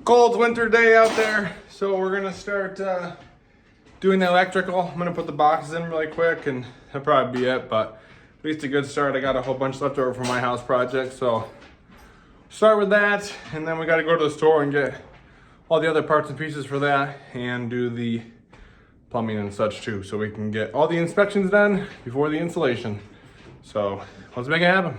Cold winter day out there, so we're gonna start doing the electrical. I'm gonna put the boxes in really quick and that'll probably be it, but at least a good start. I got a whole bunch left over for my house project, so start with that, and then we gotta go to the store and get all the other parts and pieces for that and do the plumbing and such too, so we can get all the inspections done before the installation. So let's make it happen.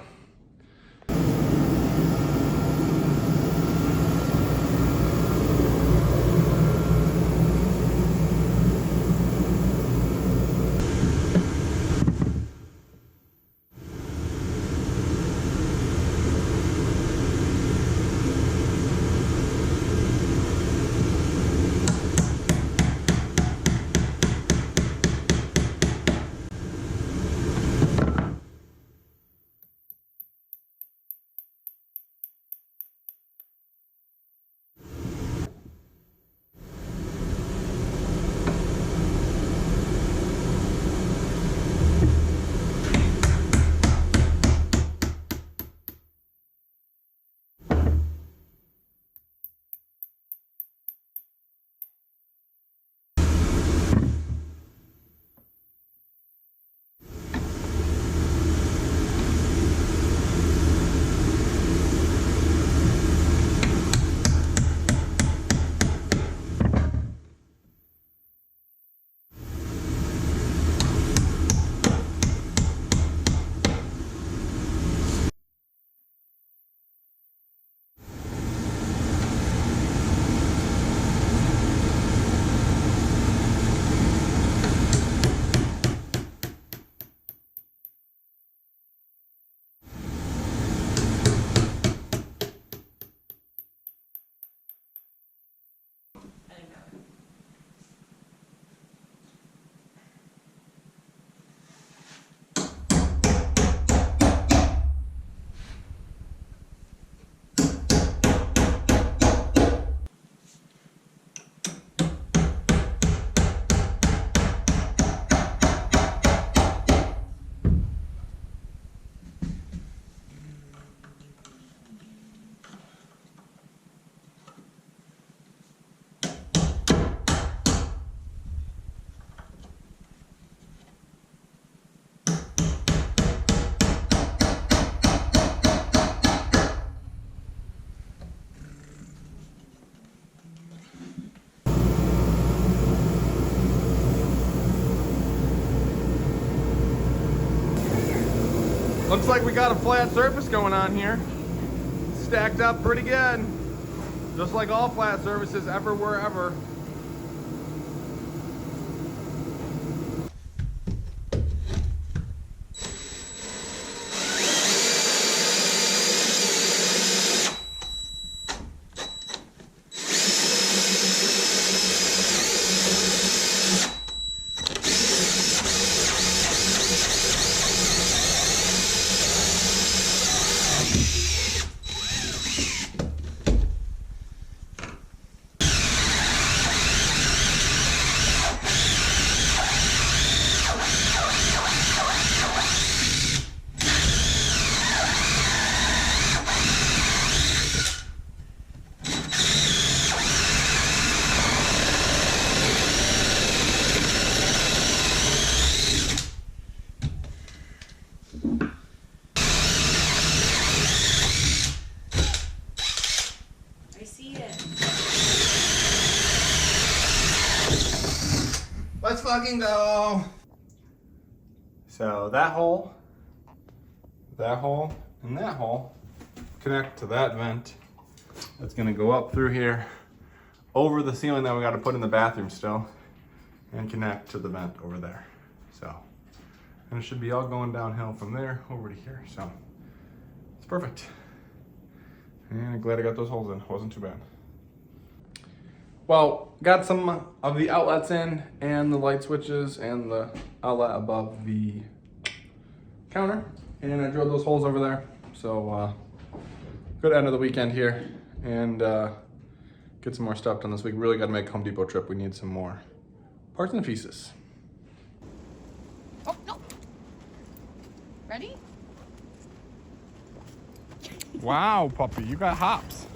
Looks like we got a flat surface going on here. Stacked up pretty good. Just like all flat surfaces ever wherever. Let's fucking go. So that hole, and that hole connect to that vent. That's gonna go up through here, over the ceiling that we gotta put in the bathroom still, and connect to the vent over there. So, and it should be all going downhill from there over to here. So it's perfect. And I'm glad I got those holes in, wasn't too bad. Well, got some of the outlets in and the light switches and the outlet above the counter. And I drilled those holes over there. So good end of the weekend here and get some more stuff done this week. Really got to make a Home Depot trip. We need some more parts and pieces. Oh, no. Ready? Wow, puppy, you got hops.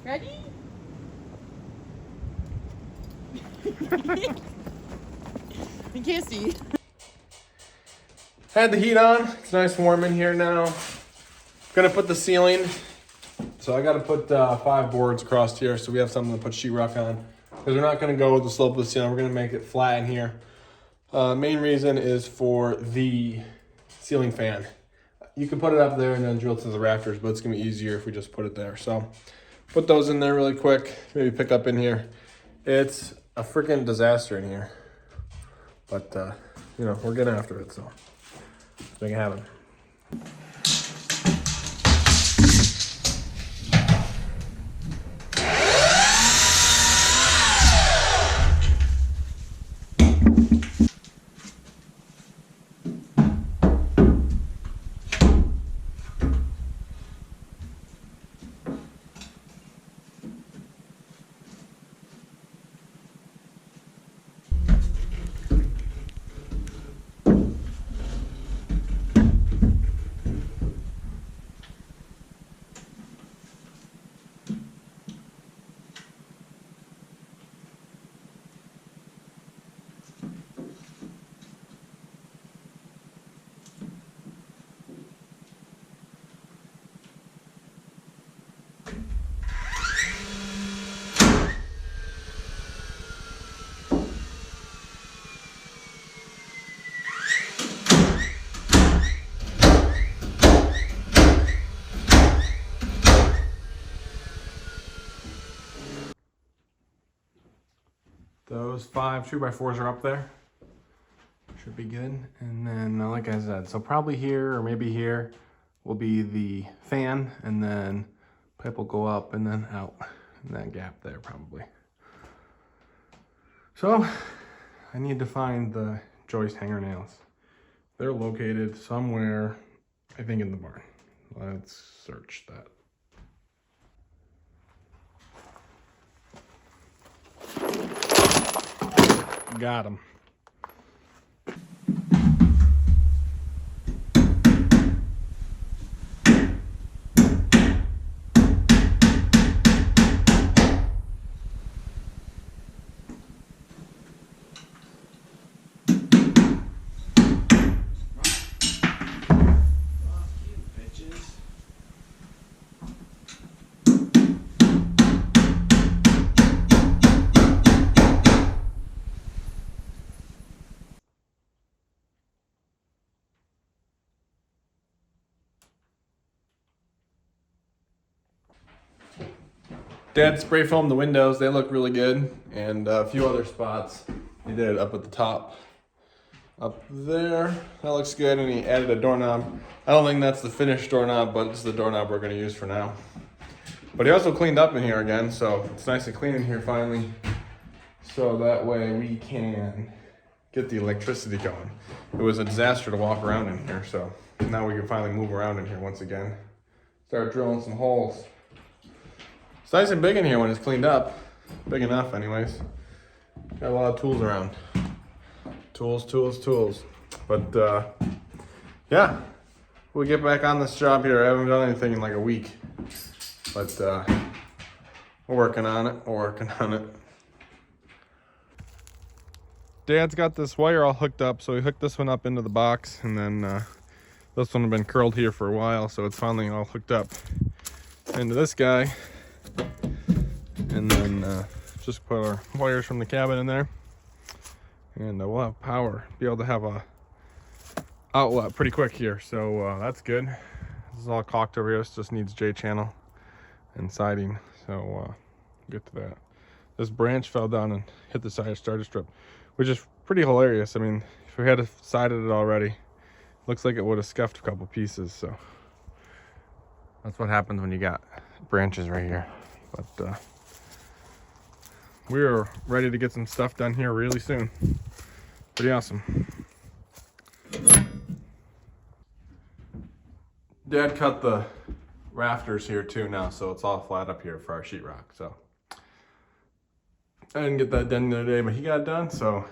Ready? You can't see. Had the heat on. It's nice and warm in here now. Gonna put the ceiling. So I gotta put 5 boards across here so we have something to put sheetrock on. Because we're not gonna go with the slope of the ceiling. We're gonna make it flat in here. Main reason is for the ceiling fan. You can put it up there and then drill to the rafters, but it's gonna be easier if we just put it there. So put those in there really quick. Maybe pick up in here. It's a freaking disaster in here. But you know, we're getting after it, so let's make it happen. Those 5 2x4s are up there. Should be good. And then, like I said, so probably here or maybe here will be the fan, and then pipe will go up and then out in that gap there probably. So I need to find the joist hanger nails. They're located somewhere, I think, in the barn. Let's search that. Got him. Dad spray foamed the windows. They look really good. And a few other spots. He did it up at the top. Up there, that looks good. And he added a doorknob. I don't think that's the finished doorknob, but it's the doorknob we're gonna use for now. But he also cleaned up in here again, so it's nice and clean in here finally. So that way we can get the electricity going. It was a disaster to walk around in here, so now we can finally move around in here once again. Start drilling some holes. It's nice and big in here when it's cleaned up. Big enough anyways. Got a lot of tools around. Tools. But yeah, we'll get back on this job here. I haven't done anything in like a week. But we're working on it. Dad's got this wire all hooked up, so he hooked this one up into the box, and then this one had been curled here for a while, so it's finally all hooked up into this guy. And then just put our wires from the cabin in there, and we'll have power, be able to have a outlet pretty quick here, so that's good. This is all caulked over here. This just needs J-channel and siding, so get to that. This branch fell down and hit the side starter strip, which is pretty hilarious. I mean, if we had sided it already, looks like it would have scuffed a couple pieces. So that's what happens when you got branches right here. But we're ready to get some stuff done here really soon. Pretty awesome. Dad cut the rafters here too now, so it's all flat up here for our sheetrock. So I didn't get that done the other day, but he got it done, so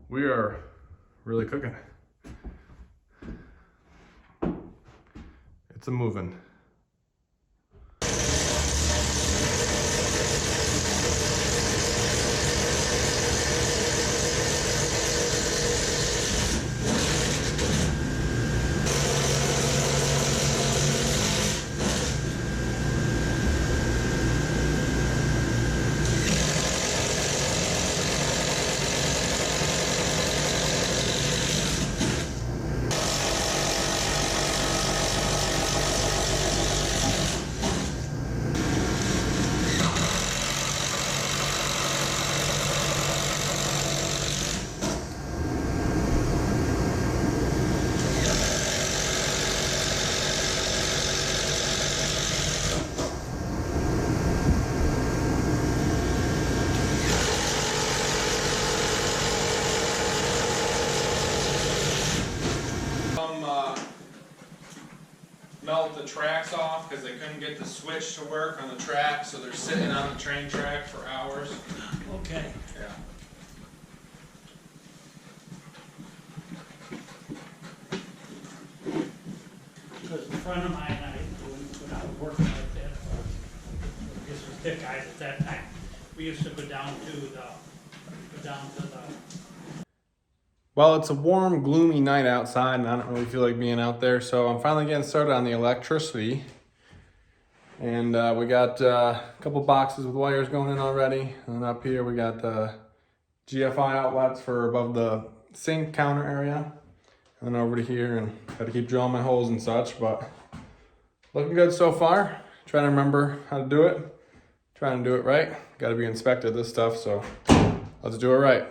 we are really cooking. It's a moving. the tracks off because they couldn't get the switch to work on the track, so they're sitting on the train track for hours. Okay. Yeah. Because a friend of mine, when I was working like that, this was thick guys at that time, we used to go down to the, Well, it's a warm, gloomy night outside, and I don't really feel like being out there, so I'm finally getting started on the electricity. And we got a couple boxes with wires going in already. And then up here we got the GFI outlets for above the sink counter area. And then over to here, and got to keep drilling my holes and such, but looking good so far. Trying to remember how to do it. Trying to do it right. Got to be inspected this stuff, so let's do it right.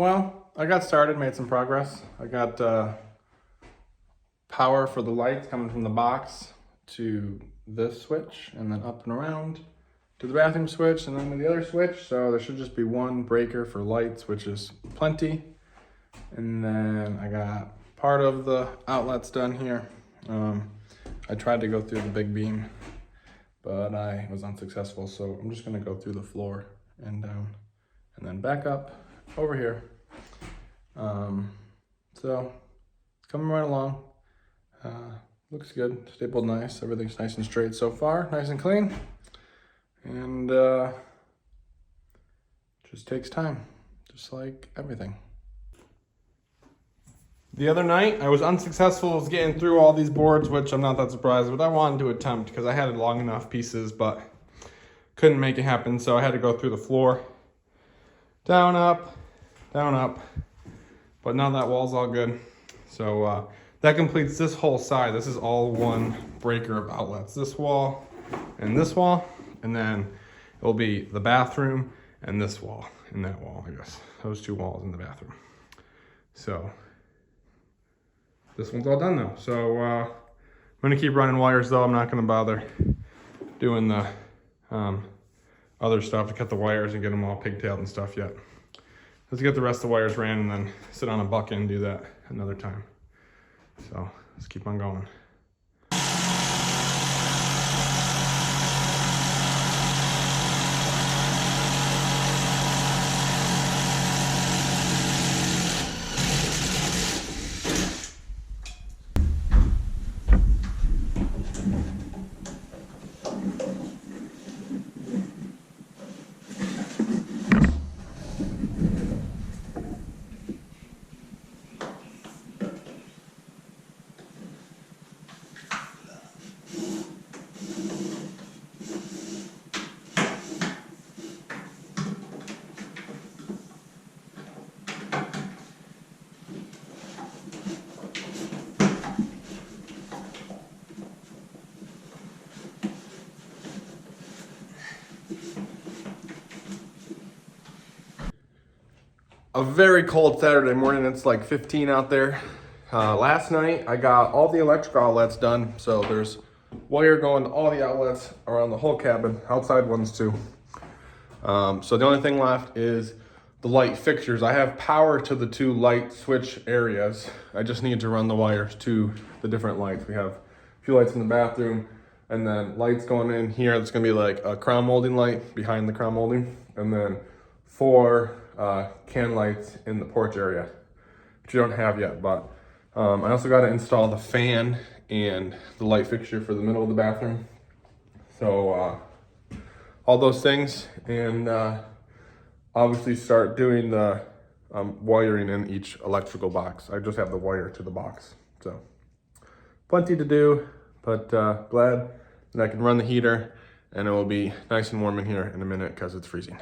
Well, I got started, made some progress. I got power for the lights coming from the box to this switch, and then up and around to the bathroom switch, and then to the other switch. So there should just be one breaker for lights, which is plenty. And then I got part of the outlets done here. I tried to go through the big beam, but I was unsuccessful. So I'm just gonna go through the floor and down, and then back up over here. So coming right along. Looks good, stapled nice. Everything's nice and straight so far, nice and clean. And just takes time, just like everything. The other night, I was unsuccessful with getting through all these boards, which I'm not that surprised, but I wanted to attempt because I had long enough pieces, but couldn't make it happen. So I had to go through the floor, down, up, but now that wall's all good. So that completes this whole side. This is all one breaker of outlets. This wall, and then it'll be the bathroom and this wall and that wall, I guess. Those two walls in the bathroom. So this one's all done though. So I'm gonna keep running wires though. I'm not gonna bother doing the other stuff to cut the wires and get them all pigtailed and stuff yet. Let's get the rest of the wires ran and then sit on a bucket and do that another time. So let's keep on going. A very cold Saturday morning. It's like 15 out there. Last night I got all the electrical outlets done. So there's wire going to all the outlets around the whole cabin, outside ones too. So the only thing left is the light fixtures. I have power to the two light switch areas. I just need to run the wires to the different lights. We have a few lights in the bathroom, and then lights going in here. It's gonna be like a crown molding light behind the crown molding, and then 4 can lights in the porch area, which you don't have yet. But I also got to install the fan and the light fixture for the middle of the bathroom. So all those things, and obviously start doing the wiring in each electrical box. I just have the wire to the box. So plenty to do, but glad that I can run the heater, and it will be nice and warm in here in a minute because it's freezing.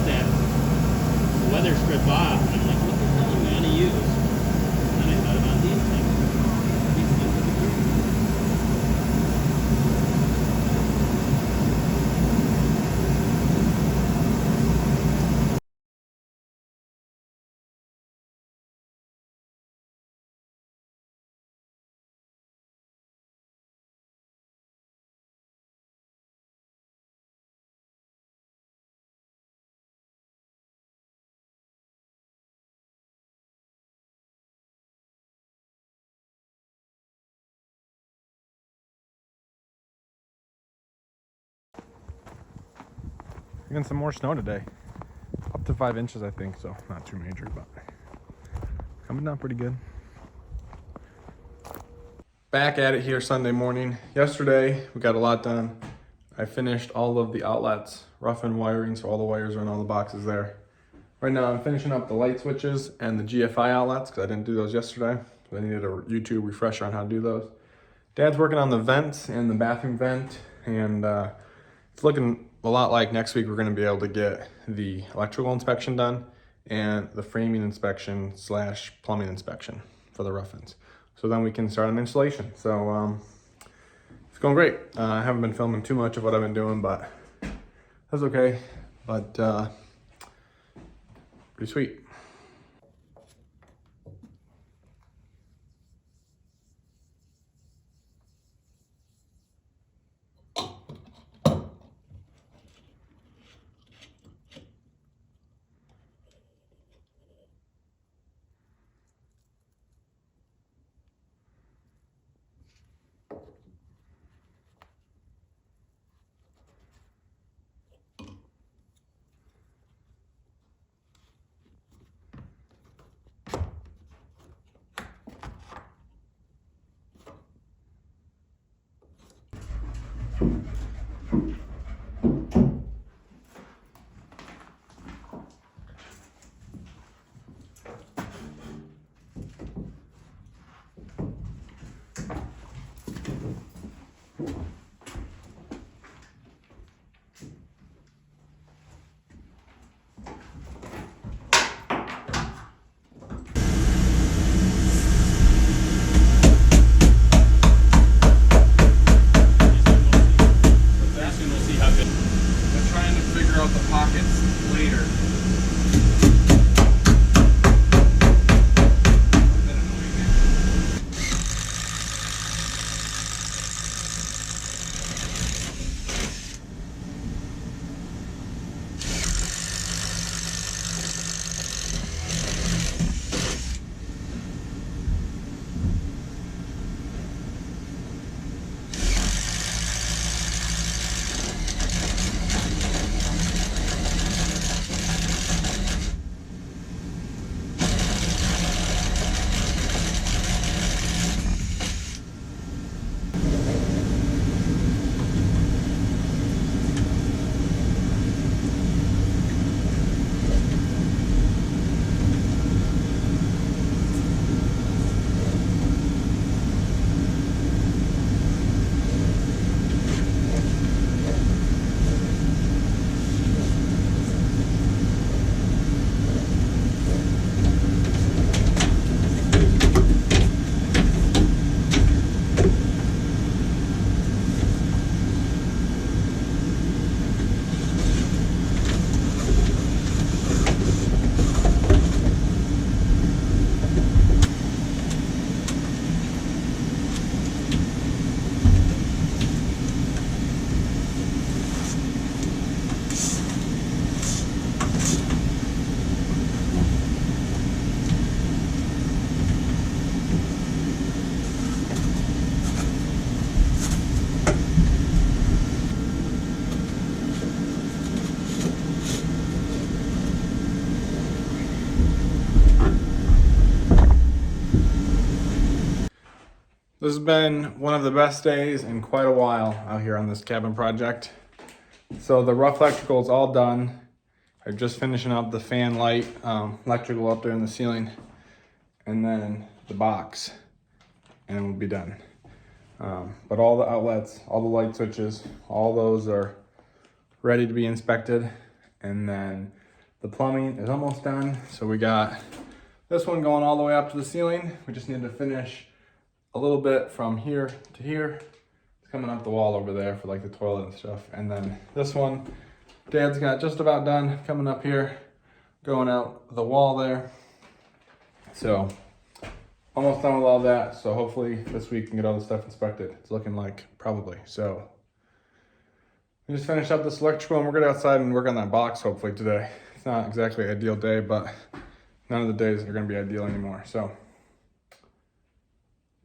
That weather strip off, and I'm like, what the hell am I gonna use? And Even some more snow today. Up to 5 inches, I think, so not too major, but coming down pretty good. Back at it here Sunday morning. Yesterday, we got a lot done. I finished all of the outlets, rough and wiring, so all the wires are in all the boxes there. Right now, I'm finishing up the light switches and the GFI outlets, because I didn't do those yesterday. So I needed a YouTube refresher on how to do those. Dad's working on the vents and the bathroom vent, and it's looking a lot like next week we're going to be able to get the electrical inspection done and the framing inspection / plumbing inspection for the rough ends. So then we can start on installation. So it's going great. I haven't been filming too much of what I've been doing, but that's okay. But pretty sweet. This has been one of the best days in quite a while out here on this cabin project. So the rough electrical is all done. I'm just finishing up the fan light electrical up there in the ceiling, and then the box, and we'll be done. But all the outlets, all the light switches, all those are ready to be inspected. And then the plumbing is almost done. So we got this one going all the way up to the ceiling. We just need to finish a little bit from here to here. It's coming up the wall over there for like the toilet and stuff. And then this one, Dad's got just about done coming up here, going out the wall there. So almost done with all that. So hopefully this week we can get all the stuff inspected. It's looking like probably. So we just finished up this electrical and we're gonna go outside and work on that box hopefully today. It's not exactly an ideal day, but none of the days are gonna be ideal anymore. So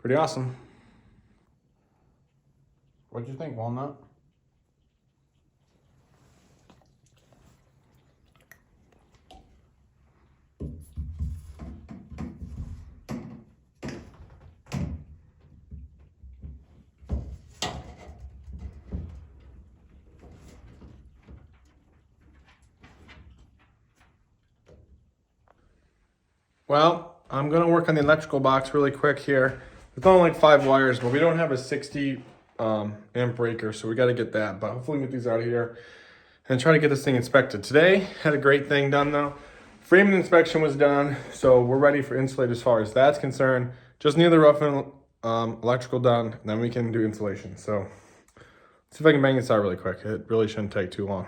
pretty awesome. What'd you think, Walnut? Well, I'm gonna work on the electrical box really quick here. It's only like 5 wires, but we don't have a 60 amp breaker, so we got to get that. But hopefully we can get these out of here and try to get this thing inspected. Today had a great thing done though. Framing inspection was done, so we're ready for insulate as far as that's concerned. Just need the rough and electrical done, and then we can do insulation. So let's see if I can bang this out really quick. It really shouldn't take too long.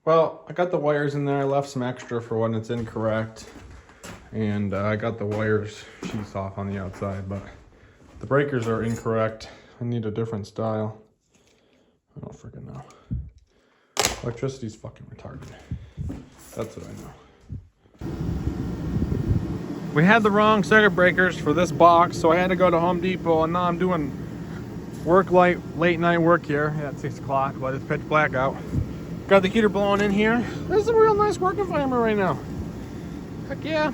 Well, I got the wires in there. I left some extra for when it's incorrect. And I got the wires sheaths off on the outside, but the breakers are incorrect. I need a different style. I don't freaking know. Electricity's fucking retarded. That's what I know. We had the wrong circuit breakers for this box, so I had to go to Home Depot, and now I'm doing work late night work here at 6 o'clock, but it's pitch black out. Got the heater blowing in here. This is a real nice work environment right now. Heck yeah.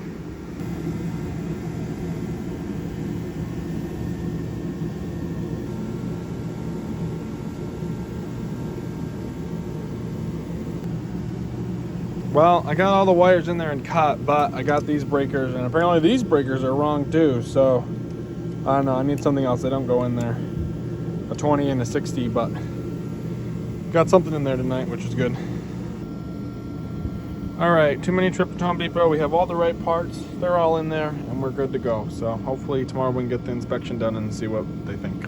Well, I got all the wires in there and cut, but I got these breakers, and apparently these breakers are wrong too, so I don't know, I need something else. They don't go in there. A 20 and a 60, but got something in there tonight, which is good. All right, too many trips to Home Depot. We have all the right parts. They're all in there, and we're good to go. So hopefully tomorrow we can get the inspection done and see what they think.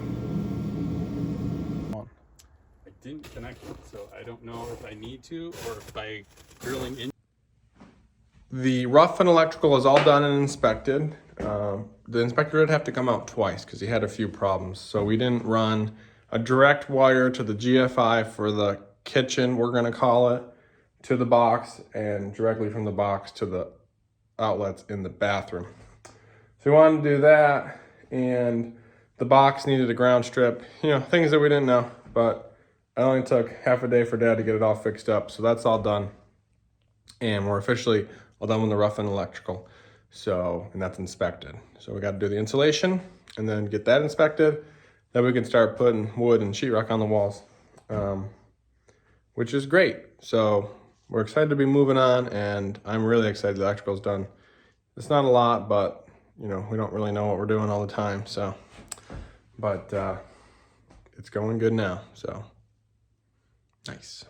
I didn't connect it, so I don't know if I need to or if by drilling in. The rough and electrical is all done and inspected. The inspector did have to come out twice because he had a few problems. So we didn't run a direct wire to the GFI for the kitchen, we're gonna call it, to the box, and directly from the box to the outlets in the bathroom. So we wanted to do that, and the box needed a ground strip, you know, things that we didn't know, but it only took half a day for Dad to get it all fixed up. So that's all done, and we're officially all done with the rough and electrical. So, and that's inspected. So we got to do the insulation and then get that inspected. Then we can start putting wood and sheetrock on the walls, which is great. So we're excited to be moving on, and I'm really excited the electrical's done. It's not a lot, but you know, we don't really know what we're doing all the time. So, but it's going good now. So nice.